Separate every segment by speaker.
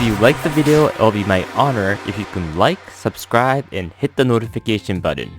Speaker 1: you like the video, it'll be my honor if you can like, subscribe, and hit the notification button.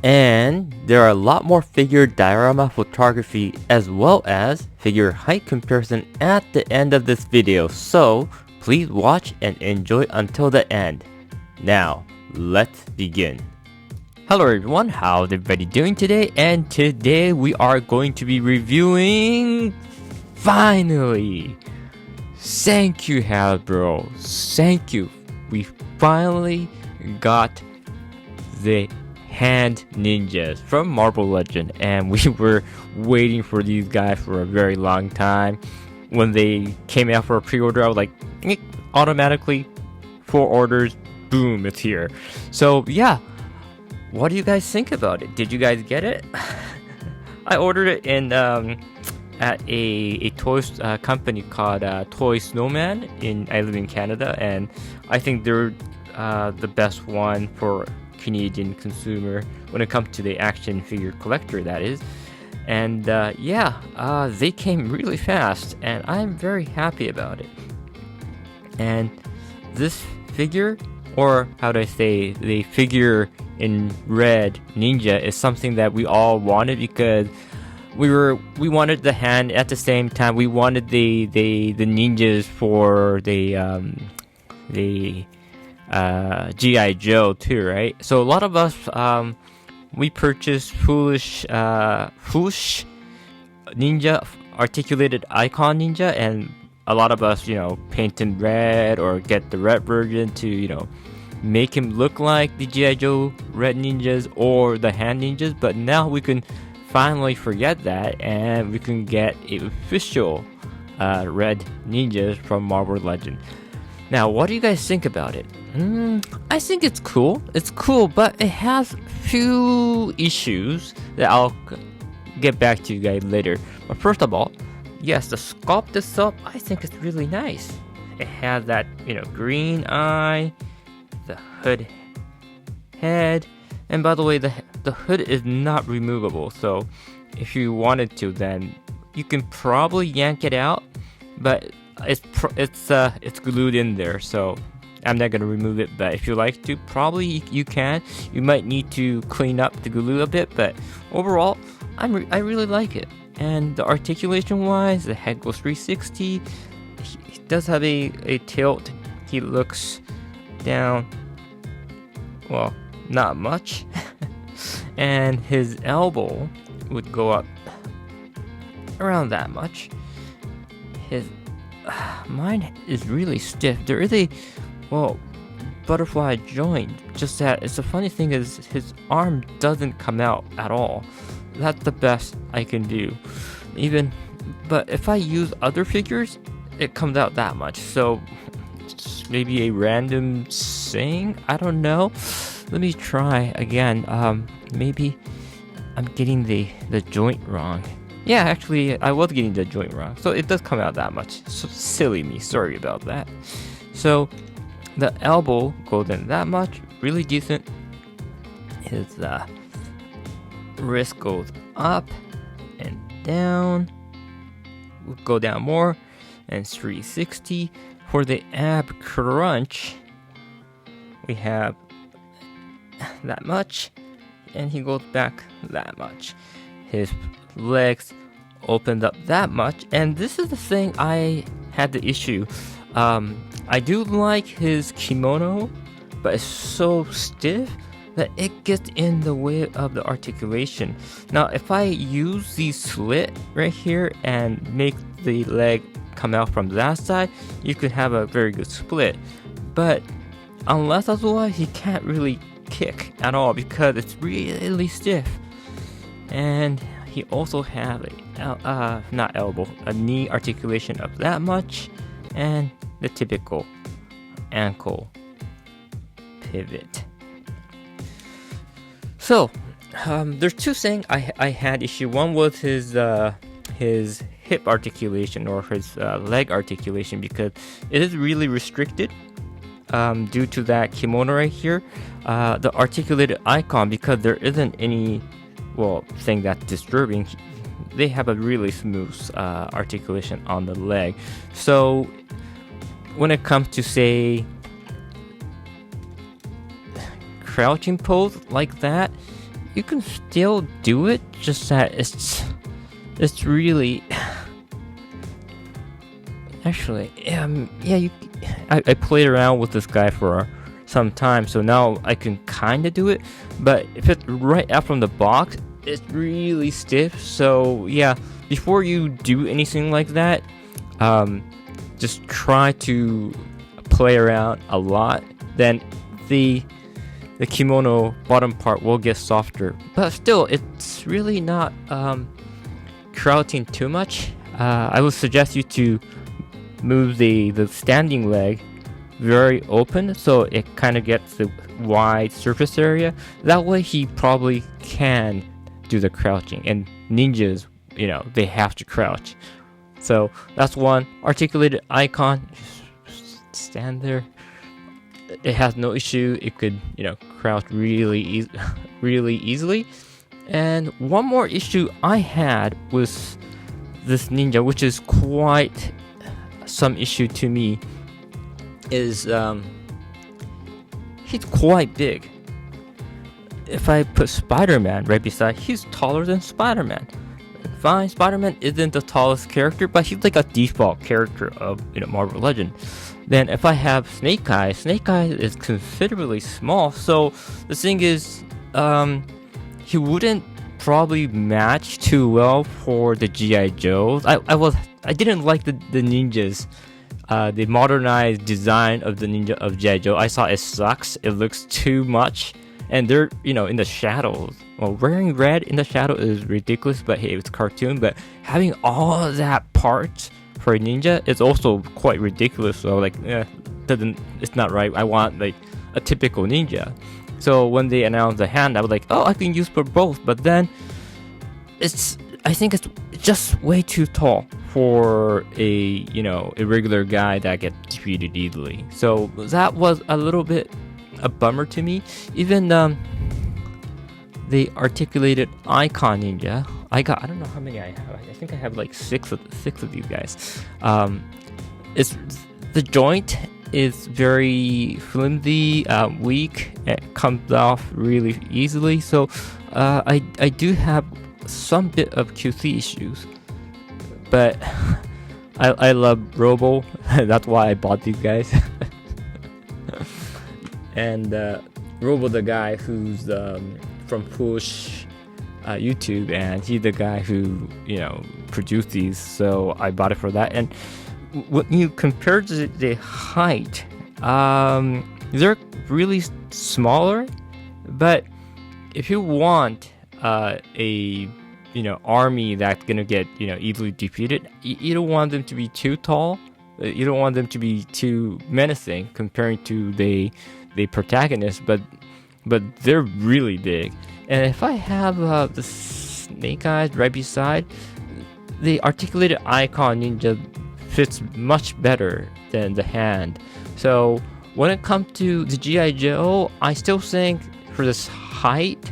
Speaker 1: And there are a lot more figure diorama photography as well as figure height comparison at the end of this video, so please watch and enjoy until the end. Now, let's begin. Hello everyone, how's everybody doing today? And today we are going to be reviewing... Finally! Thank you, Hasbro. Thank you. We finally got the hand ninjas from Marvel Legend, and we were waiting for these guys for a very long time. When they came out for a pre-order, I was like, automatically 4 orders, boom, it's here. So yeah, what do you guys think about it? Did you guys get it? I ordered it in at a toys company called Toy Snowman. I live in Canada, and I think they're the best one for Canadian consumer when it comes to the action figure collector, that is. And they came really fast, and I'm very happy about it. And this figure, or how do I say, the figure in red ninja, is something that we all wanted because we wanted the hand at the same time. We wanted the ninjas for the G.I. Joe too, right? So a lot of us we purchased foolish ninja, articulated icon ninja, and a lot of us, paint him red or get the red version to, make him look like the G.I. Joe red ninjas or the hand ninjas. But now we can finally forget that, and we can get official red ninjas from Marvel Legend. Now, what do you guys think about it? I think it's cool. It's cool, but it has few issues that I'll get back to you guys later. But first of all, yes, the sculpt itself, I think it's really nice. It has that, green eye, the hood head, and by the way, the hood is not removable. So if you wanted to, then you can probably yank it out, but it's glued in there, so I'm not gonna remove it. But if you like to, probably you can. You might need to clean up the glue a bit, but overall, I really like it. And the articulation wise, the head goes 360. He does have a tilt. He looks down, well, not much. And his elbow would go up around that much. Mine is really stiff. There is a butterfly joint. Just that it's the funny thing is his arm doesn't come out at all. That's the best I can do. But if I use other figures, it comes out that much. So maybe a random thing. I don't know. Let me try again. Maybe I'm getting the joint wrong. Yeah, actually, I was getting the joint wrong. So it does come out that much. So silly me. Sorry about that. So the elbow goes in that much. Really decent. His wrist goes up and down. We'll go down more. And 360. For the ab crunch, we have that much. And he goes back that much. His legs opened up that much, and this is the thing I had the issue. I do like his kimono, but it's so stiff that it gets in the way of the articulation. Now, if I use the slit right here and make the leg come out from that side, you could have a very good split. But unless otherwise, he can't really kick at all because it's really stiff. And he also have a knee articulation of that much, and the typical ankle pivot. So there's two things I had issue. One was his hip articulation or his leg articulation, because it is really restricted due to that kimono right here. The articulated icon, because there isn't any thing that's disturbing, they have a really smooth articulation on the leg. So when it comes to, say, crouching pose like that, you can still do it, just that it's really actually I played around with this guy for some time, so now I can kind of do it, but if it's right out from the box, it's really stiff. So yeah, before you do anything like that, just try to play around a lot, then the kimono bottom part will get softer, but still it's really not crouching too much. I would suggest you to move the standing leg very open, so it kind of gets the wide surface area. That way he probably can do the crouching, and ninjas, they have to crouch. So that's one. Articulated icon, just stand there. It has no issue. It could, crouch really easily. And one more issue I had with this ninja, which is quite some issue to me, is he's quite big. If I put Spider-Man right beside, he's taller than Spider-Man. Fine, Spider-Man isn't the tallest character, but he's like a default character of Marvel Legends. Then if I have Snake Eyes is considerably small. So the thing is, he wouldn't probably match too well for the G.I. Joes. I didn't like the ninjas, the modernized design of the ninja of G.I. Joe. I saw it sucks. It looks too much, and they're in the shadows. Well, wearing red in the shadow is ridiculous, but hey, it's cartoon. But having all of that part for a ninja is also quite ridiculous. So it's not right. I want like a typical ninja. So when they announced the hand, I was like, oh, I can use for both. But then I think it's just way too tall for a regular guy that gets defeated easily. So that was a little bit a bummer to me. Even the articulated icon ninja, I don't know how many I have. I think I have like six of these guys. It's the joint is very flimsy, weak. It comes off really easily. So I do have some bit of QC issues, but I love Robo. That's why I bought these guys. And Robo, the guy who's from Push YouTube, and he's the guy who produced these, so I bought it for that. And when you compare the height, they're really smaller, but if you want a army that's gonna get easily defeated, you don't want them to be too tall, you don't want them to be too menacing comparing to the protagonist, but they're really big. And if I have the Snake Eyes right beside, the articulated icon ninja fits much better than the hand. So when it comes to the G.I. Joe, I still think for this height,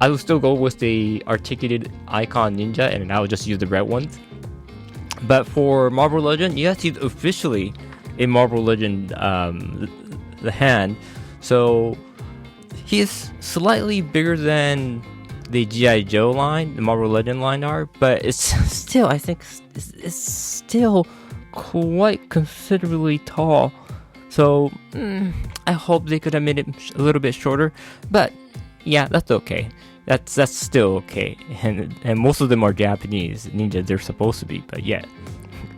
Speaker 1: I will still go with the articulated icon ninja, and I will just use the red ones. But for Marvel Legend, yes, he's officially a Marvel Legend, the hand. So he's slightly bigger than the G.I. Joe line, the Marvel Legend line are, but it's still, I think, it's still quite considerably tall. So I hope they could have made it a little bit shorter, but yeah, that's okay. That's still okay. And most of them are Japanese ninjas. They're supposed to be, but yeah.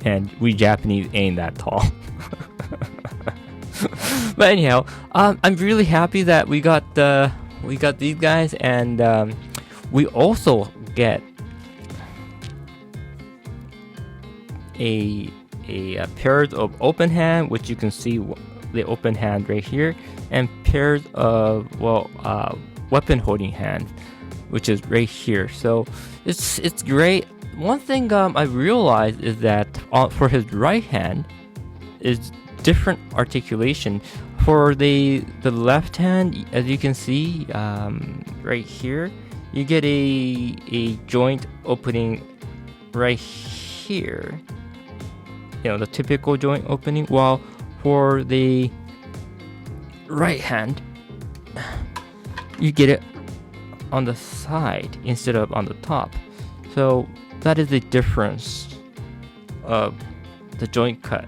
Speaker 1: And we Japanese ain't that tall. But anyhow, I'm really happy that we got these guys, and we also get a pairs of open hand, which you can see the open hand right here, and pairs of weapon holding hand, which is right here. So it's great. One thing I realized is that for his right hand is different articulation. For the left hand, as you can see right here, you get a joint opening right here, the typical joint opening, while for the right hand, you get it on the side instead of on the top. So that is the difference of the joint cut.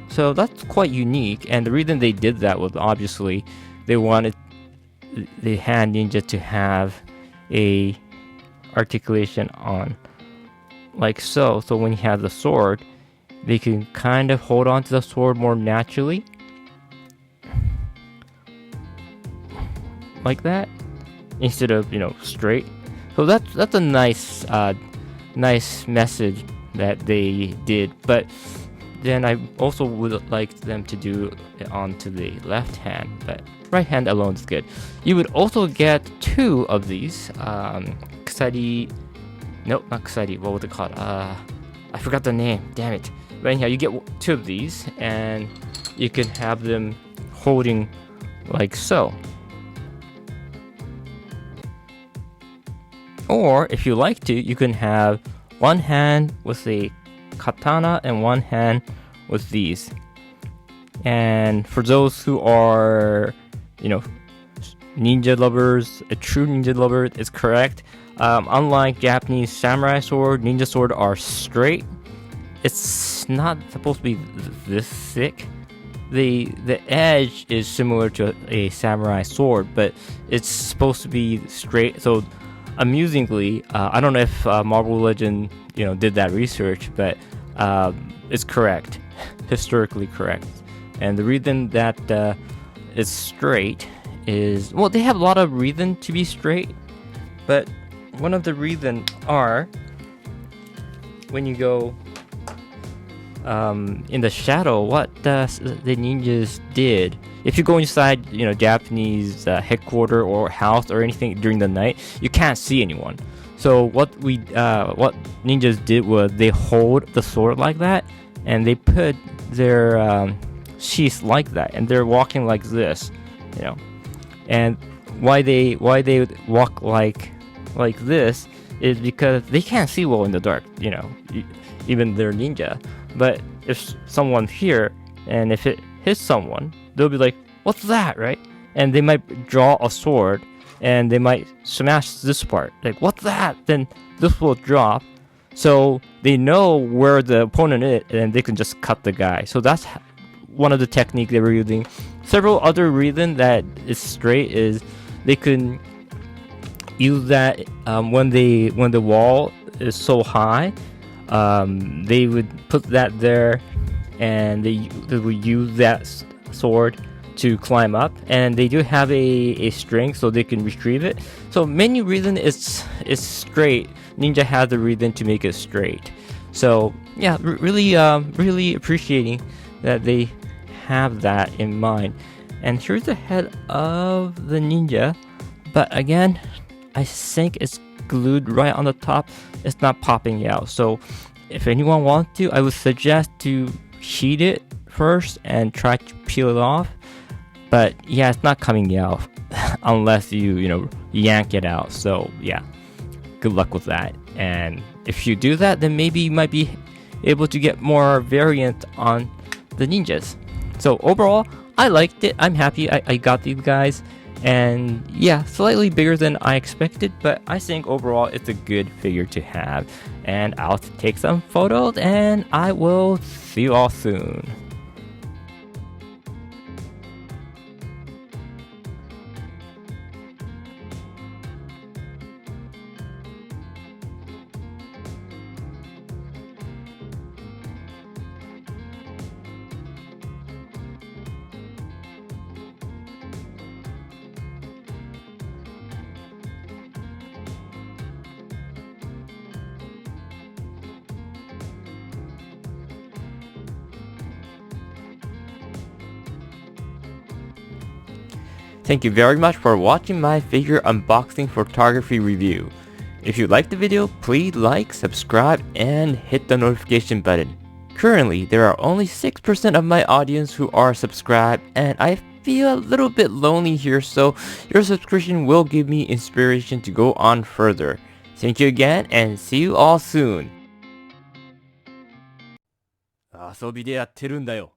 Speaker 1: So that's quite unique, and the reason they did that was obviously they wanted the hand ninja to have a articulation on like so. So when he has the sword, they can kind of hold on to the sword more naturally, like that, instead of, you know, straight. So that's a nice nice message that they did. But then I also would like them to do it onto the left hand, but right hand alone is good. You would also get 2 of these kusari, nope, not kusari, what was it called? I forgot the name, damn it. But anyhow, you get 2 of these, and you can have them holding like so. Or if you like to, you can have one hand with a katana and one hand with these. And for those who are, you know, ninja lovers, a true ninja lover is correct. Unlike Japanese samurai sword, ninja sword are straight. It's not supposed to be this thick. The edge is similar to a samurai sword, but it's supposed to be straight. So amusingly, I don't know if Marvel Legend, you know, did that research, but it's correct, historically correct. And the reason that it's straight is, well, they have a lot of reason to be straight, but one of the reasons are when you go in the shadow, what the ninjas did. If you go inside, you know, Japanese headquarters or house or anything during the night, you can't see anyone. So what ninjas did was they hold the sword like that, and they put their sheath like that, and they're walking like this, you know. And why they walk like this is because they can't see well in the dark, you know, even they're ninja. But if someone's here, and if it hits someone, they'll be like, what's that, right? And they might draw a sword, and they might smash this part, like, what's that? Then this will drop, so they know where the opponent is, and they can just cut the guy. So that's one of the techniques they were using. Several other reasons that it's straight is they can use that when the wall is so high. They would put that there, and they would use that sword to climb up, and they do have a string so they can retrieve it. So many reason it's straight. Ninja has the reason to make it straight. So yeah, really appreciating that they have that in mind. And here's the head of the ninja, but again, I think it's glued right on the top. It's not popping out. So if anyone wants to, I would suggest to heat it first and try to peel it off. But yeah, it's not coming out unless you yank it out. So yeah, good luck with that. And if you do that, then maybe you might be able to get more variant on the ninjas. So overall, I liked it. I'm happy I got these guys. And yeah, slightly bigger than I expected, but I think overall it's a good figure to have. And I'll take some photos, and I will see you all soon. Thank you very much for watching my figure unboxing photography review. If you liked the video, please like, subscribe, and hit the notification button. Currently, there are only 6% of my audience who are subscribed, and I feel a little bit lonely here, so your subscription will give me inspiration to go on further. Thank you again, and see you all soon. 遊びでやってるんだよ。